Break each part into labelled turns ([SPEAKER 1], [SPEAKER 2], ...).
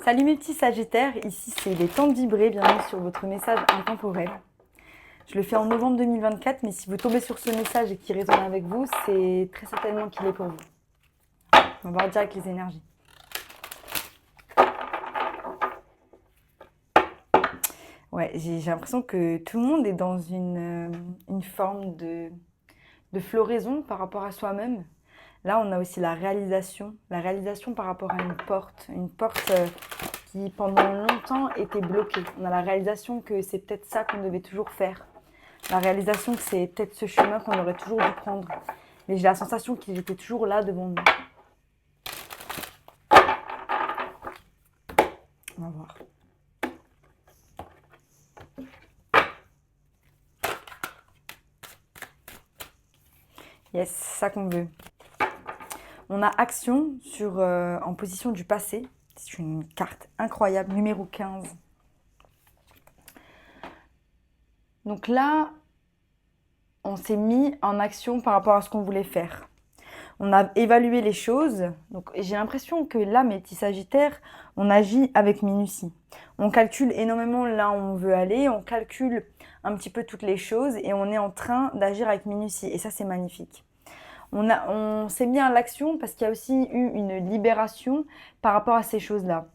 [SPEAKER 1] Salut mes petits Sagittaires, ici c'est les temps de vibrer, bienvenue sur votre message intemporel. Je le fais en novembre 2024, mais si vous tombez sur ce message et qu'il résonne avec vous, c'est très certainement qu'il est pour vous. On va voir direct les énergies. Ouais, j'ai l'impression que tout le monde est dans une forme de floraison par rapport à soi-même. Là, on a aussi la réalisation par rapport à une porte qui pendant longtemps était bloquée. On a la réalisation que c'est peut-être ça qu'on devait toujours faire. La réalisation que c'est peut-être ce chemin qu'on aurait toujours dû prendre. Mais j'ai la sensation qu'il était toujours là devant nous. On va voir. Yes, c'est ça qu'on veut. On a action en position du passé. C'est une carte incroyable, numéro 15. Donc là, on s'est mis en action par rapport à ce qu'on voulait faire. On a évalué les choses. Donc j'ai l'impression que là, mes petits Sagittaires, on agit avec minutie. On calcule énormément là où on veut aller. On calcule un petit peu toutes les choses et on est en train d'agir avec minutie. Et ça, c'est magnifique. On s'est mis à l'action parce qu'il y a aussi eu une libération par rapport à ces choses-là.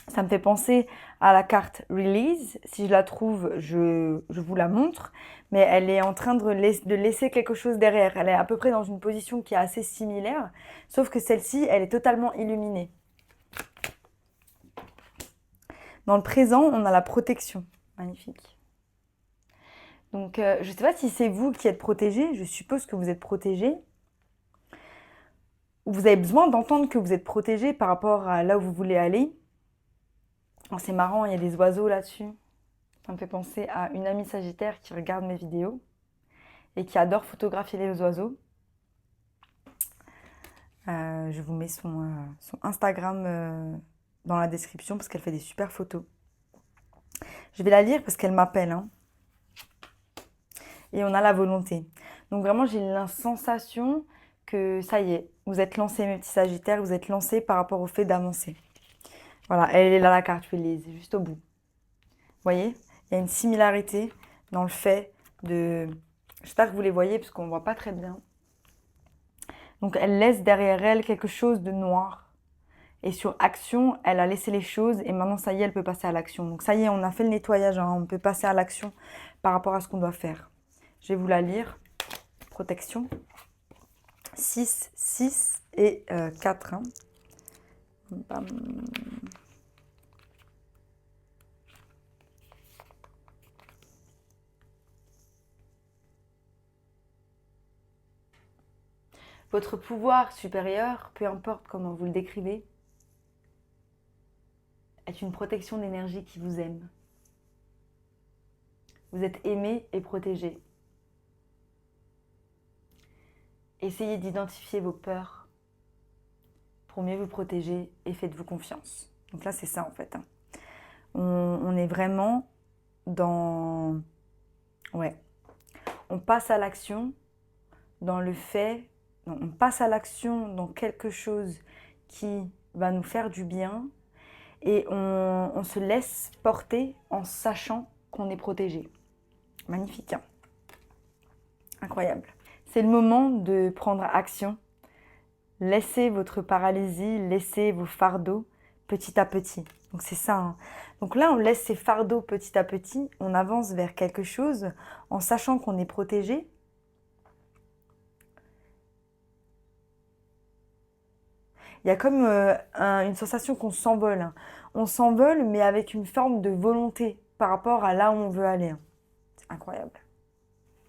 [SPEAKER 1] Ça me fait penser à la carte Release. Si je la trouve, je vous la montre. Mais elle est en train de laisser quelque chose derrière. Elle est à peu près dans une position qui est assez similaire. Sauf que celle-ci, elle est totalement illuminée. Dans le présent, on a la protection. Magnifique. Donc, je ne sais pas si c'est vous qui êtes protégé. Je suppose que vous êtes protégé. Vous avez besoin d'entendre que vous êtes protégé par rapport à là où vous voulez aller. Oh, c'est marrant, il y a des oiseaux là-dessus. Ça me fait penser à une amie Sagittaire qui regarde mes vidéos et qui adore photographier les oiseaux. Je vous mets son Instagram dans la description parce qu'elle fait des super photos. Je vais la lire parce qu'elle m'appelle. Hein. Et on a la volonté. Donc vraiment, j'ai la sensation que ça y est, vous êtes lancés mes petits Sagittaires, vous êtes lancés par rapport au fait d'avancer. Voilà, elle est là la carte, je vais lire, juste au bout. Vous voyez, il y a une similarité dans le fait de... J'espère que vous les voyez parce qu'on ne voit pas très bien. Donc elle laisse derrière elle quelque chose de noir. Et sur action, elle a laissé les choses et maintenant ça y est, elle peut passer à l'action. Donc ça y est, on a fait le nettoyage, hein, on peut passer à l'action par rapport à ce qu'on doit faire. Je vais vous la lire. Protection. 6, 6 et 4. Hein. Bam. Votre pouvoir supérieur, peu importe comment vous le décrivez, est une protection d'énergie qui vous aime. Vous êtes aimé et protégé. Essayez d'identifier vos peurs pour mieux vous protéger et faites-vous confiance. Donc là, c'est ça en fait. Hein. On est vraiment dans... Ouais. On passe à l'action dans le fait... Non, on passe à l'action dans quelque chose qui va nous faire du bien et on se laisse porter en sachant qu'on est protégé. Magnifique. Hein. Incroyable. C'est le moment de prendre action. Laissez votre paralysie, laissez vos fardeaux petit à petit. Donc c'est ça. Hein. Donc là, on laisse ces fardeaux petit à petit. On avance vers quelque chose en sachant qu'on est protégé. Il y a comme une sensation qu'on s'envole. Hein. On s'envole, mais avec une forme de volonté par rapport à là où on veut aller. Hein. C'est incroyable.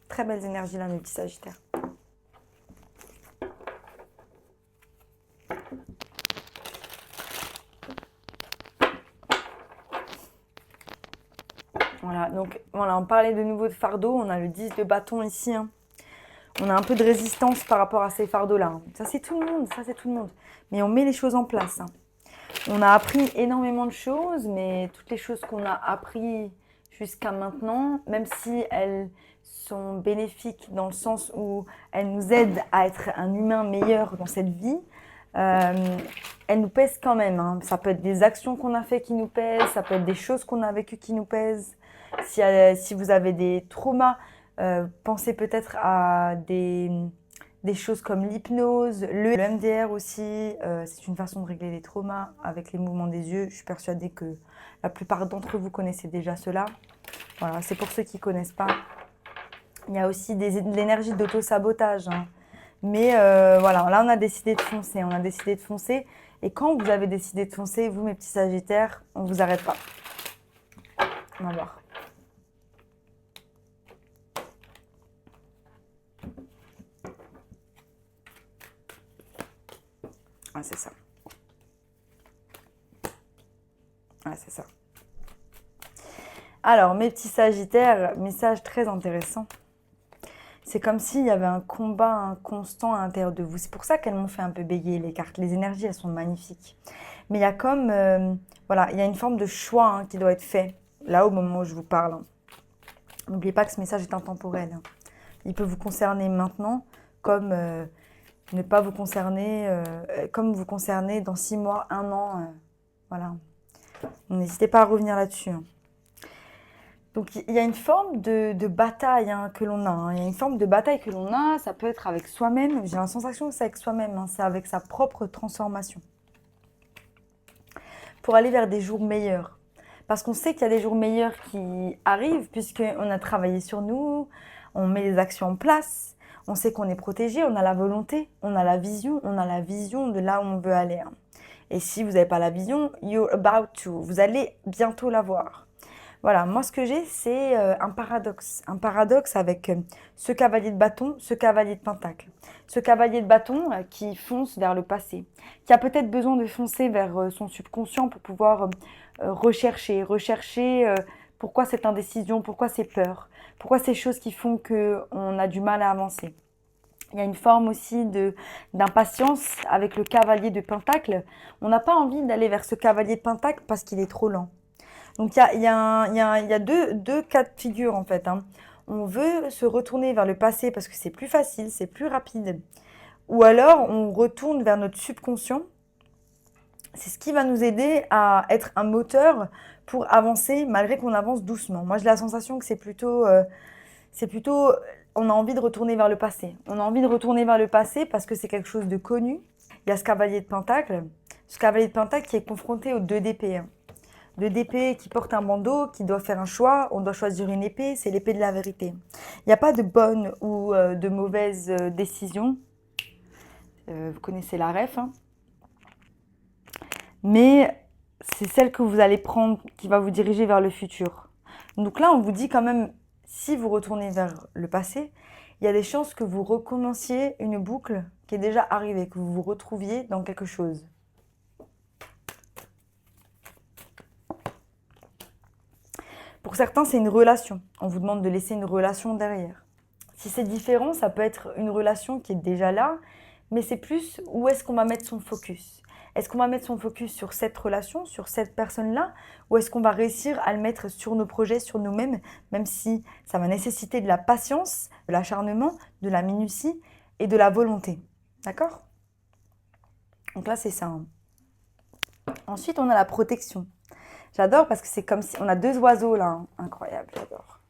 [SPEAKER 1] Très belles énergies là, mes petits Sagittaires. Voilà, donc voilà, on parlait de nouveau de fardeau. On a le 10 de bâton ici. Hein. On a un peu de résistance par rapport à ces fardeaux-là. Hein. Ça, c'est tout le monde. Ça, c'est tout le monde. Mais on met les choses en place. Hein. On a appris énormément de choses, mais toutes les choses qu'on a apprises jusqu'à maintenant, même si elles sont bénéfiques dans le sens où elles nous aident à être un humain meilleur dans cette vie, Euh, Elles nous pèsent quand même, hein. Ça peut être des actions qu'on a fait qui nous pèsent, ça peut être des choses qu'on a vécues qui nous pèsent. Si vous avez des traumas, pensez peut-être à des choses comme l'hypnose, le MDR aussi. C'est une façon de régler les traumas avec les mouvements des yeux. Je suis persuadée que la plupart d'entre vous connaissez déjà cela. Voilà, c'est pour ceux qui ne connaissent pas. Il y a aussi de l'énergie d'auto-sabotage, hein. Mais voilà, là on a décidé de foncer, on a décidé de foncer. Et quand vous avez décidé de foncer, vous mes petits sagittaires, on ne vous arrête pas. On va voir. Ah, c'est ça. Ah, c'est ça. Alors, mes petits sagittaires, message très intéressant. C'est comme s'il y avait un combat constant à l'intérieur de vous. C'est pour ça qu'elles m'ont fait un peu bégayer les cartes. Les énergies, elles sont magnifiques. Mais il y a comme, voilà, il y a une forme de choix, hein, qui doit être fait, là au moment où je vous parle, hein. N'oubliez pas que ce message est intemporel, hein. Il peut vous concerner maintenant, comme ne pas vous concerner, comme vous concerner dans 6 mois, 1 an. Voilà. N'hésitez pas à revenir là-dessus, hein. Donc il y a une forme de bataille, hein, que l'on a, hein. Il y a une forme de bataille que l'on a, ça peut être avec soi-même. J'ai la sensation que c'est avec soi-même, hein. C'est avec sa propre transformation. Pour aller vers des jours meilleurs. Parce qu'on sait qu'il y a des jours meilleurs qui arrivent, puisqu'on a travaillé sur nous, on met les actions en place, on sait qu'on est protégé, on a la volonté, on a la vision de là où on veut aller, hein. Et si vous n'avez pas la vision, you're about to, vous allez bientôt l'avoir. Voilà, moi ce que j'ai, c'est un paradoxe avec ce cavalier de bâton, ce cavalier de pentacle. Ce cavalier de bâton qui fonce vers le passé, qui a peut-être besoin de foncer vers son subconscient pour pouvoir rechercher pourquoi cette indécision, pourquoi ces peurs, pourquoi ces choses qui font qu'on a du mal à avancer. Il y a une forme aussi d'impatience avec le cavalier de pentacle. On n'a pas envie d'aller vers ce cavalier de pentacle parce qu'il est trop lent. Donc il y a deux cas de figure en fait, hein. On veut se retourner vers le passé parce que c'est plus facile, c'est plus rapide. Ou alors on retourne vers notre subconscient. C'est ce qui va nous aider à être un moteur pour avancer malgré qu'on avance doucement. Moi j'ai la sensation que c'est plutôt, on a envie de retourner vers le passé. On a envie de retourner vers le passé parce que c'est quelque chose de connu. Il y a ce cavalier de pentacle qui est confronté aux 2 d'épée, hein. 2 d'épée qui porte un bandeau, qui doit faire un choix. On doit choisir une épée, c'est l'épée de la vérité. Il n'y a pas de bonne ou de mauvaise décision. Vous connaissez la ref, hein. Mais c'est celle que vous allez prendre qui va vous diriger vers le futur. Donc là, on vous dit quand même, si vous retournez vers le passé, il y a des chances que vous recommenciez une boucle qui est déjà arrivée, que vous vous retrouviez dans quelque chose. Pour certains, c'est une relation. On vous demande de laisser une relation derrière. Si c'est différent, ça peut être une relation qui est déjà là, mais c'est plus où est-ce qu'on va mettre son focus. Est-ce qu'on va mettre son focus sur cette relation, sur cette personne-là, ou est-ce qu'on va réussir à le mettre sur nos projets, sur nous-mêmes, même si ça va nécessiter de la patience, de l'acharnement, de la minutie et de la volonté. D'accord? Donc là, c'est ça, hein. Ensuite, on a la protection. J'adore parce que c'est comme si on a 2 oiseaux là, hein. Incroyable, j'adore.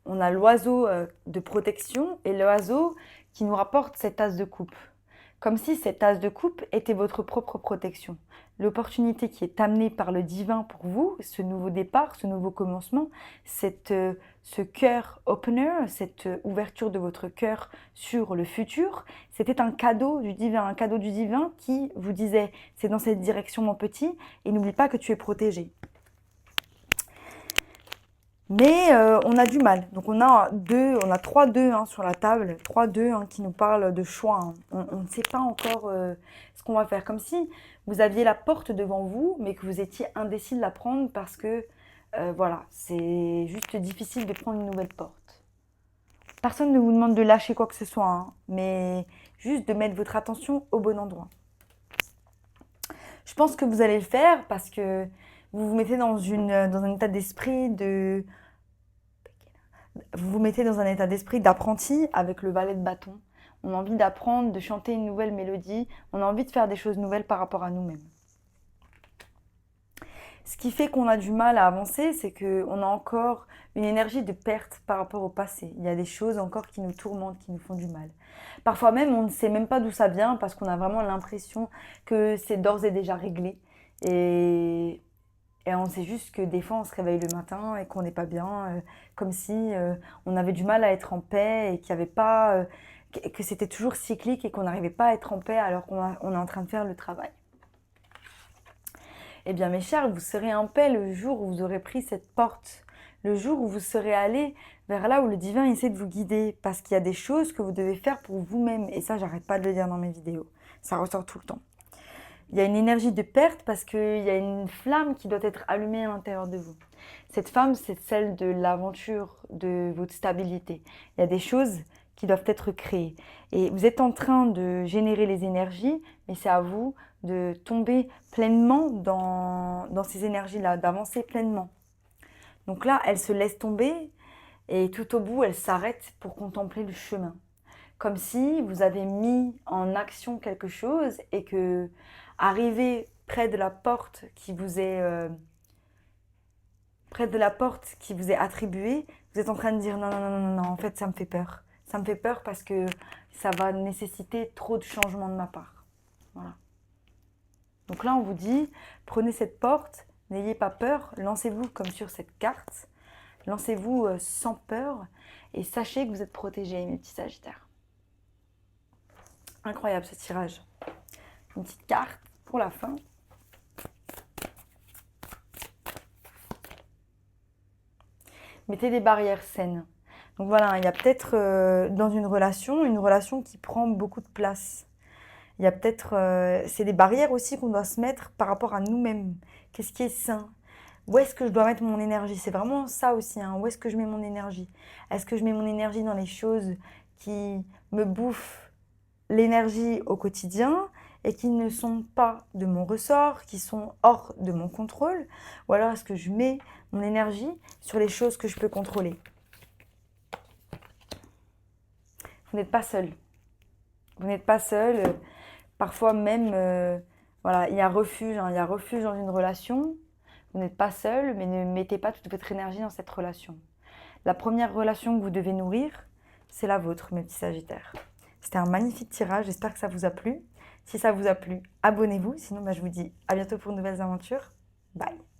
[SPEAKER 1] On a l'oiseau de protection et l'oiseau qui nous rapporte cette tasse de coupe. Comme si cette tasse de coupe était votre propre protection. L'opportunité qui est amenée par le divin pour vous, ce nouveau départ, ce nouveau commencement, ce cœur opener, cette ouverture de votre cœur sur le futur, c'était un cadeau du divin qui vous disait « c'est dans cette direction mon petit et n'oublie pas que tu es protégé ». Mais on a du mal. Donc on a 3 2, hein, sur la table, 3 2, hein, qui nous parlent de choix, hein. On ne sait pas encore ce qu'on va faire. Comme si vous aviez la porte devant vous, mais que vous étiez indécis de la prendre parce que, voilà, c'est juste difficile de prendre une nouvelle porte. Personne ne vous demande de lâcher quoi que ce soit, hein, mais juste de mettre votre attention au bon endroit. Je pense que vous allez le faire parce que vous vous mettez dans un état d'esprit d'apprenti avec le valet de bâton. on a envie d'apprendre, de chanter une nouvelle mélodie, on a envie de faire des choses nouvelles par rapport à nous-mêmes. Ce qui fait qu'on a du mal à avancer, c'est qu'on a encore une énergie de perte par rapport au passé. Il y a des choses encore qui nous tourmentent, qui nous font du mal. Parfois même, on ne sait même pas d'où ça vient parce qu'on a vraiment l'impression que c'est d'ores et déjà réglé. Et, et on sait juste que des fois, on se réveille le matin et qu'on n'est pas bien, comme si on avait du mal à être en paix et qu'il y avait pas, que c'était toujours cyclique et qu'on n'arrivait pas à être en paix alors qu'on est en train de faire le travail. Eh bien, mes chers, vous serez en paix le jour où vous aurez pris cette porte, le jour où vous serez allé vers là où le divin essaie de vous guider, parce qu'il y a des choses que vous devez faire pour vous-même, et ça, j'arrête pas de le dire dans mes vidéos, ça ressort tout le temps. Il y a une énergie de perte parce qu'il y a une flamme qui doit être allumée à l'intérieur de vous. Cette flamme, c'est celle de l'aventure, de votre stabilité. Il y a des choses qui doivent être créées. Et vous êtes en train de générer les énergies, mais c'est à vous de tomber pleinement dans ces énergies-là, d'avancer pleinement. Donc là, elle se laisse tomber et tout au bout, elle s'arrête pour contempler le chemin. Comme si vous avez mis en action quelque chose et que, arrivé près de la porte qui vous est attribuée, vous êtes en train de dire non, non, non, non, non, en fait, ça me fait peur. Ça me fait peur parce que ça va nécessiter trop de changements de ma part. Voilà. Donc là, on vous dit, prenez cette porte, n'ayez pas peur, lancez-vous comme sur cette carte, lancez-vous sans peur et sachez que vous êtes protégés, mes petits Sagittaires. Incroyable ce tirage. Une petite carte pour la fin. Mettez des barrières saines. Donc voilà, il y a peut-être dans une relation qui prend beaucoup de place. Il y a peut-être, c'est des barrières aussi qu'on doit se mettre par rapport à nous-mêmes. Qu'est-ce qui est sain? Où est-ce que je dois mettre mon énergie? C'est vraiment ça aussi, hein. Où est-ce que je mets mon énergie? Est-ce que je mets mon énergie dans les choses qui me bouffent l'énergie au quotidien et qui ne sont pas de mon ressort, qui sont hors de mon contrôle? Ou alors est-ce que je mets mon énergie sur les choses que je peux contrôler? Vous n'êtes pas seul. Vous n'êtes pas seul. Parfois même, voilà, il y a refuge, hein, il y a refuge dans une relation. Vous n'êtes pas seul, mais ne mettez pas toute votre énergie dans cette relation. La première relation que vous devez nourrir, c'est la vôtre, mes petits Sagittaires. C'était un magnifique tirage, j'espère que ça vous a plu. Si ça vous a plu, abonnez-vous. Sinon, je vous dis à bientôt pour de nouvelles aventures. Bye!